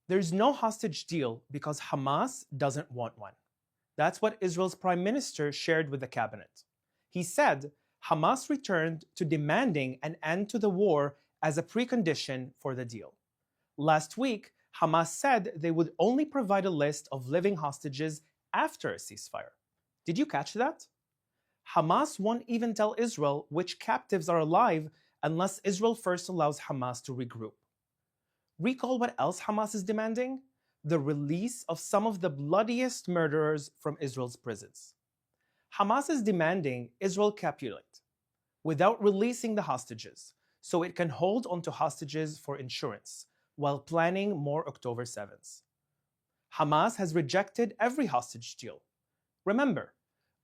There's no hostage deal because Hamas doesn't want one. That's what Israel's prime minister shared with the cabinet. He said Hamas returned to demanding an end to the war as a precondition for the deal. Last week, Hamas said they would only provide a list of living hostages after a ceasefire. Did you catch that? Hamas won't even tell Israel which captives are alive unless Israel first allows Hamas to regroup. Recall what else Hamas is demanding? The release of some of the bloodiest murderers from Israel's prisons. Hamas is demanding Israel capitulate without releasing the hostages so it can hold onto hostages for insurance while planning more October 7th. Hamas has rejected every hostage deal. Remember,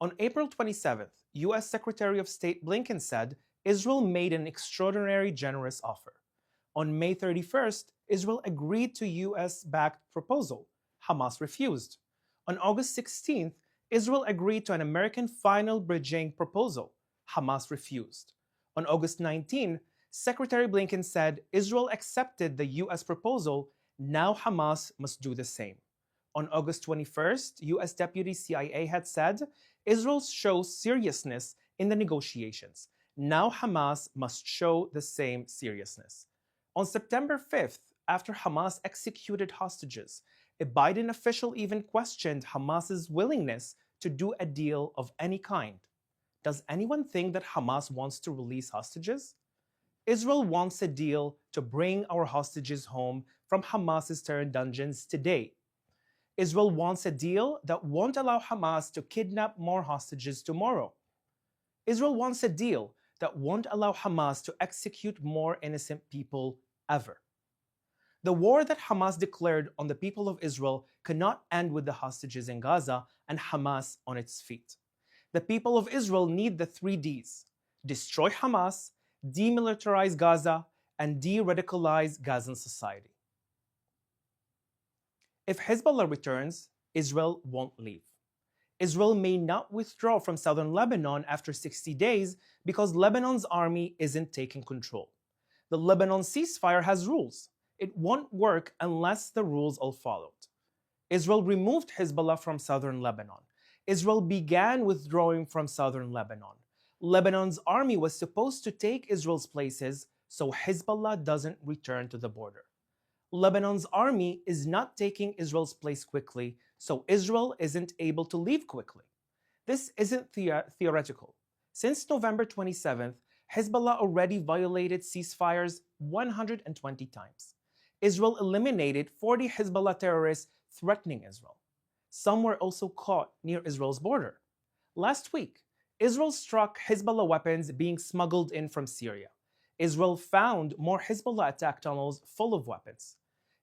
on April 27th, US Secretary of State Blinken said Israel made an extraordinary generous offer. On May 31st, Israel agreed to US-backed proposal. Hamas refused. On August 16th, Israel agreed to an American final bridging proposal. Hamas refused. On August 19, Secretary Blinken said Israel accepted the US proposal. Now Hamas must do the same. On August 21st, US Deputy CIA had said Israel shows seriousness in the negotiations. Now Hamas must show the same seriousness. On September 5th, after Hamas executed hostages, a Biden official even questioned Hamas's willingness to do a deal of any kind. Does anyone think that Hamas wants to release hostages? Israel wants a deal to bring our hostages home from Hamas's terror dungeons today. Israel wants a deal that won't allow Hamas to kidnap more hostages tomorrow. Israel wants a deal that won't allow Hamas to execute more innocent people ever. The war that Hamas declared on the people of Israel cannot end with the hostages in Gaza and Hamas on its feet. The people of Israel need the 3 Ds: destroy Hamas, demilitarize Gaza, and de-radicalize Gazan society. If Hezbollah returns, Israel won't leave. Israel may not withdraw from southern Lebanon after 60 days because Lebanon's army isn't taking control. The Lebanon ceasefire has rules. It won't work unless the rules are followed. Israel removed Hezbollah from southern Lebanon. Israel began withdrawing from southern Lebanon. Lebanon's army was supposed to take Israel's places so Hezbollah doesn't return to the border. Lebanon's army is not taking Israel's place quickly, so Israel isn't able to leave quickly. This isn't theoretical. Since November 27th, Hezbollah already violated ceasefires 120 times. Israel eliminated 40 Hezbollah terrorists threatening Israel. Some were also caught near Israel's border. Last week, Israel struck Hezbollah weapons being smuggled in from Syria. Israel found more Hezbollah attack tunnels full of weapons.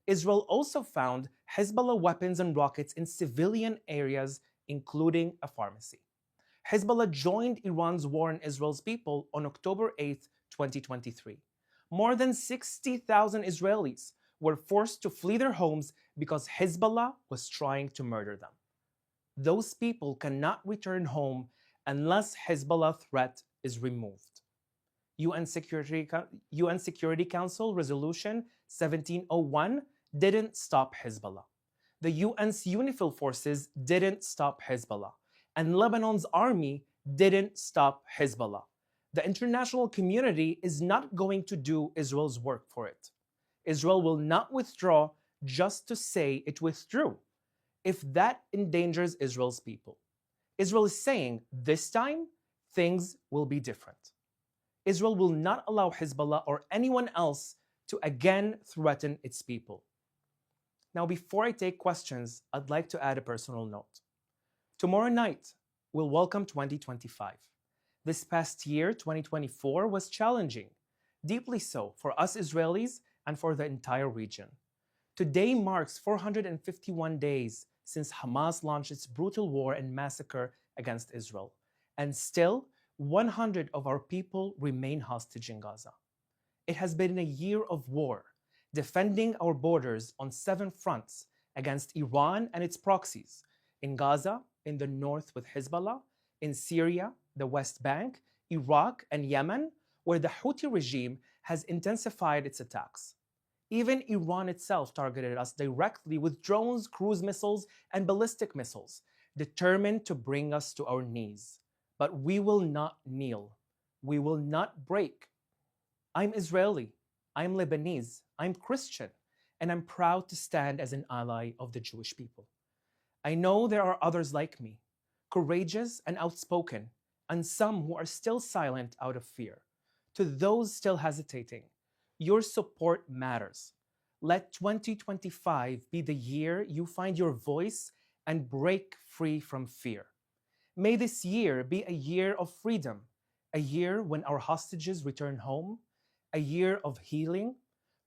Israel also found Hezbollah weapons and rockets in civilian areas, including a pharmacy. Hezbollah joined Iran's war on Israel's people on October 8, 2023. More than 60,000 Israelis were forced to flee their homes because Hezbollah was trying to murder them. Those people cannot return home unless Hezbollah threat is removed. UN Security Council Resolution 1701 didn't stop Hezbollah. The UN's UNIFIL forces didn't stop Hezbollah. And Lebanon's army didn't stop Hezbollah. The international community is not going to do Israel's work for it. Israel will not withdraw just to say it withdrew, if that endangers Israel's people. Israel is saying this time things will be different. Israel will not allow Hezbollah or anyone else to again threaten its people. Now, before I take questions, I'd like to add a personal note. Tomorrow night, we'll welcome 2025. This past year, 2024, was challenging, deeply so for us Israelis and for the entire region. Today marks 451 days since Hamas launched its brutal war and massacre against Israel, and still 100 of our people remain hostage in Gaza. It has been a year of war, defending our borders on 7 fronts against Iran and its proxies, in Gaza, in the north with Hezbollah, in Syria, the West Bank, Iraq, and Yemen, where the Houthi regime has intensified its attacks. Even Iran itself targeted us directly with drones, cruise missiles, and ballistic missiles, determined to bring us to our knees. But we will not kneel. We will not break. I'm Israeli. I'm Lebanese. I'm Christian. And I'm proud to stand as an ally of the Jewish people. I know there are others like me, courageous and outspoken, and some who are still silent out of fear. To those still hesitating, your support matters. Let 2025 be the year you find your voice and break free from fear. May this year be a year of freedom, a year when our hostages return home, a year of healing,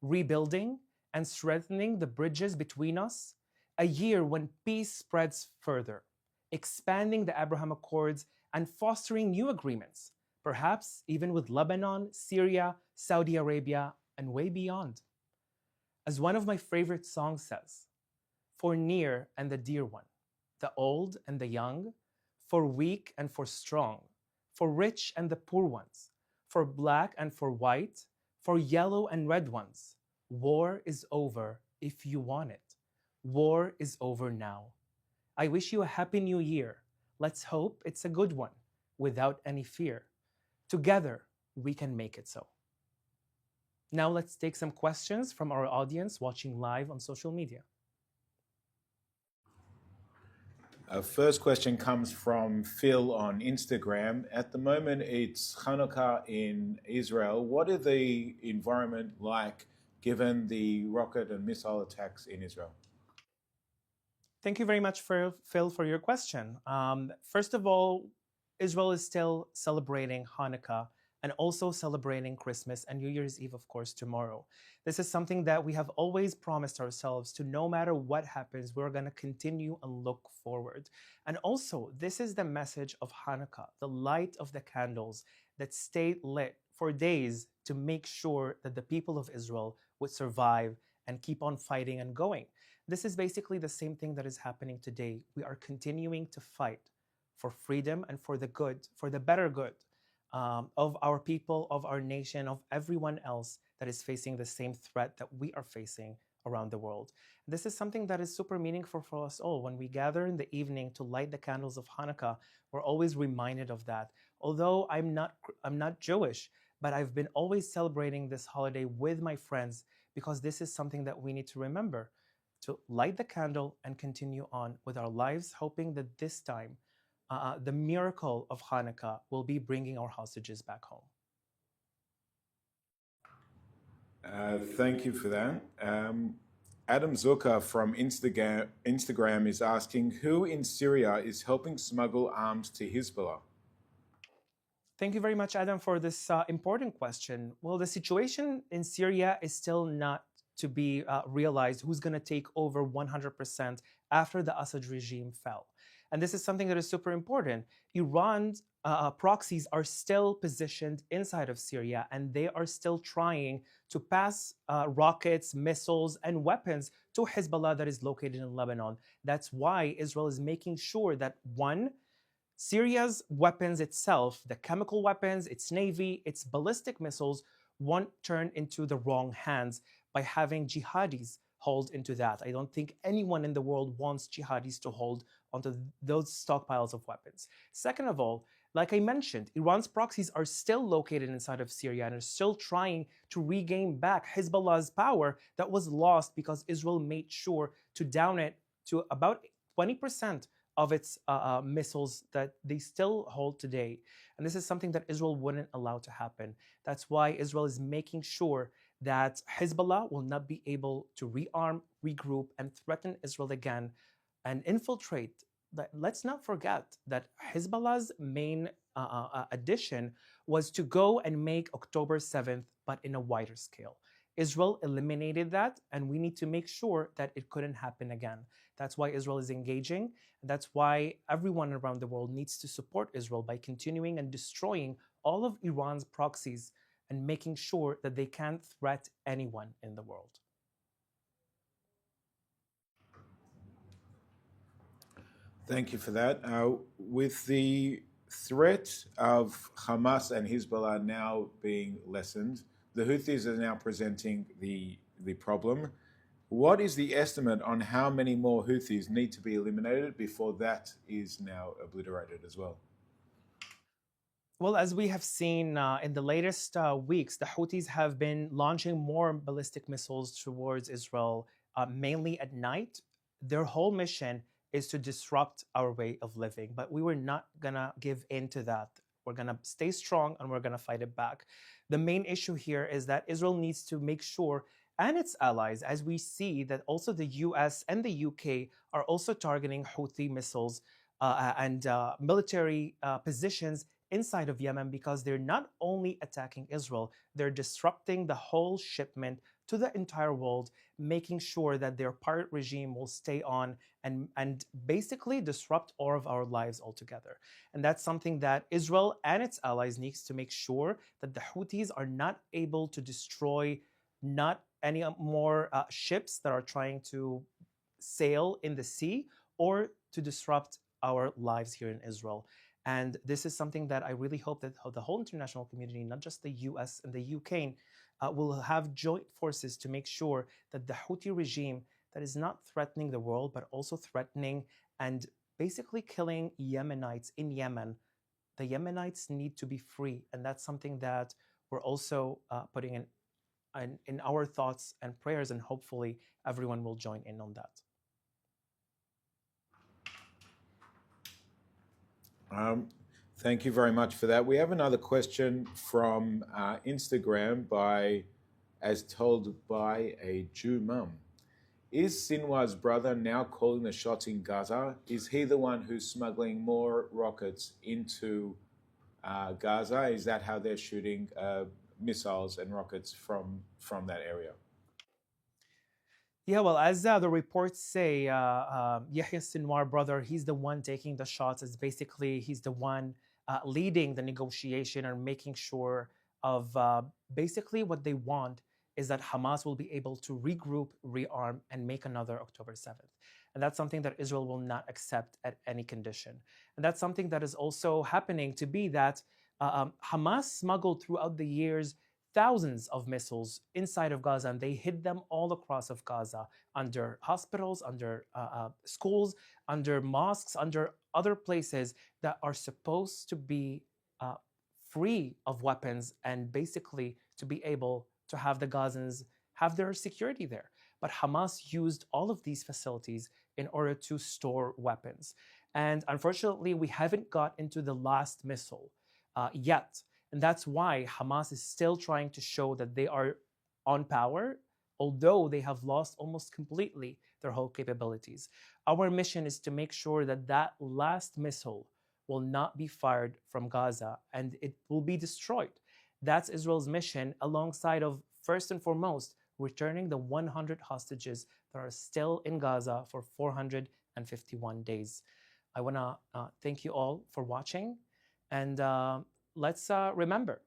rebuilding, and strengthening the bridges between us, a year when peace spreads further, expanding the Abraham Accords and fostering new agreements, perhaps even with Lebanon, Syria, Saudi Arabia, and way beyond. As one of my favorite songs says, for near and the dear one, the old and the young, for weak and for strong, for rich and the poor ones, for black and for white, for yellow and red ones. War is over if you want it. War is over now. I wish you a happy new year. Let's hope it's a good one, without any fear. Together, we can make it so. Now let's take some questions from our audience watching live on social media. Our first question comes from Phil on Instagram. At the moment, it's Hanukkah in Israel. What is the environment like given the rocket and missile attacks in Israel? Thank you very much, Phil, for your question. First of all, Israel is still celebrating Hanukkah and also celebrating Christmas and New Year's Eve, of course, tomorrow. This is something that we have always promised ourselves to no matter what happens, we're going to continue and look forward. And also, this is the message of Hanukkah, the light of the candles that stayed lit for days to make sure that the people of Israel would survive and keep on fighting and going. This is basically the same thing that is happening today. We are continuing to fight for freedom and for the good, for the better good of our people, of our nation, of everyone else that is facing the same threat that we are facing around the world. This is something that is super meaningful for us all. When we gather in the evening to light the candles of Hanukkah, we're always reminded of that. Although I'm not Jewish, but I've been always celebrating this holiday with my friends because this is something that we need to remember, to light the candle and continue on with our lives, hoping that this time the miracle of Hanukkah will be bringing our hostages back home. Thank you for that. Adam Zucker from Instagram is asking, who in Syria is helping smuggle arms to Hezbollah? Thank you very much, Adam, for this important question. Well, the situation in Syria is still not to be realized who's going to take over 100% after the Assad regime fell. And this is something that is super important. Iran's proxies are still positioned inside of Syria, and they are still trying to pass rockets, missiles, and weapons to Hezbollah that is located in Lebanon. That's why Israel is making sure that, one, Syria's weapons itself, the chemical weapons, its navy, its ballistic missiles, won't turn into the wrong hands by having jihadis hold into that. I don't think anyone in the world wants jihadis to hold onto those stockpiles of weapons. Second of all, like I mentioned, Iran's proxies are still located inside of Syria and are still trying to regain back Hezbollah's power that was lost because Israel made sure to down it to about 20% of its missiles that they still hold today. And this is something that Israel wouldn't allow to happen. That's why Israel is making sure that Hezbollah will not be able to rearm, regroup, and threaten Israel again and infiltrate. But let's not forget that Hezbollah's main addition was to go and make October 7th, but in a wider scale. Israel eliminated that, and we need to make sure that it couldn't happen again. That's why Israel is engaging. And that's why everyone around the world needs to support Israel by continuing and destroying all of Iran's proxies and making sure that they can't threat anyone in the world. Thank you for that. With the threat of Hamas and Hezbollah now being lessened, the Houthis are now presenting the the problem. What is the estimate on how many more Houthis need to be eliminated before that is now obliterated as well? Well, as we have seen in the latest weeks, the Houthis have been launching more ballistic missiles towards Israel, mainly at night. Their whole mission is to disrupt our way of living, but we were not going to give in to that. We're going to stay strong and we're going to fight it back. The main issue here is that Israel needs to make sure, and its allies, as we see that also the US and the UK are also targeting Houthi missiles and military positions inside of Yemen, because they're not only attacking Israel, they're disrupting the whole shipment to the entire world, making sure that their pirate regime will stay on and basically disrupt all of our lives altogether. And that's something that Israel and its allies needs to make sure that the Houthis are not able to destroy not any more ships that are trying to sail in the sea or to disrupt our lives here in Israel. And this is something that I really hope that the whole international community, not just the US and the UK, will have joint forces to make sure that the Houthi regime that is not threatening the world, but also threatening and basically killing Yemenites in Yemen, the Yemenites need to be free. And that's something that we're also putting in our thoughts and prayers, and hopefully everyone will join in on that. Thank you very much for that. We have another question from Instagram as told by a Jew mum. Is Sinwar's brother now calling the shots in Gaza? Is he the one who's smuggling more rockets into Gaza? Is that how they're shooting missiles and rockets from that area? Yeah, well, as the reports say, Yahya Sinwar brother, he's the one taking the shots. It's basically he's the one leading the negotiation and making sure of basically what they want is that Hamas will be able to regroup, rearm, and make another October 7th. And that's something that Israel will not accept at any condition. And that's something that is also happening to be that Hamas smuggled throughout the years thousands of missiles inside of Gaza, and they hid them all across of Gaza, under hospitals, under schools, under mosques, under other places that are supposed to be free of weapons and basically to be able to have the Gazans have their security there. But Hamas used all of these facilities in order to store weapons. And unfortunately, we haven't got into the last missile yet. And that's why Hamas is still trying to show that they are on power, although they have lost almost completely their whole capabilities. Our mission is to make sure that that last missile will not be fired from Gaza and it will be destroyed. That's Israel's mission, alongside of, first and foremost, returning the 100 hostages that are still in Gaza for 451 days. I want to thank you all for watching, and let's remember.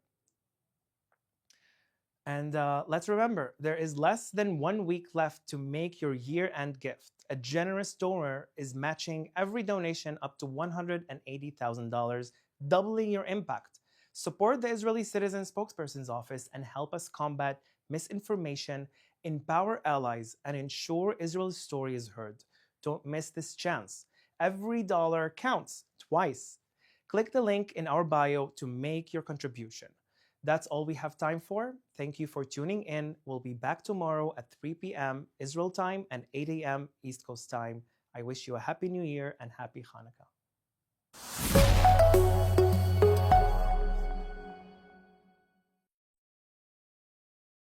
And let's remember, there is less than 1 week left to make your year-end gift. A generous donor is matching every donation up to $180,000, doubling your impact. Support the Israeli Citizen Spokespersons Office and help us combat misinformation, empower allies, and ensure Israel's story is heard. Don't miss this chance. Every dollar counts twice. Click the link in our bio to make your contribution. That's all we have time for. Thank you for tuning in. We'll be back tomorrow at 3 p.m. Israel time and 8 a.m. East Coast time. I wish you a Happy New Year and Happy Hanukkah.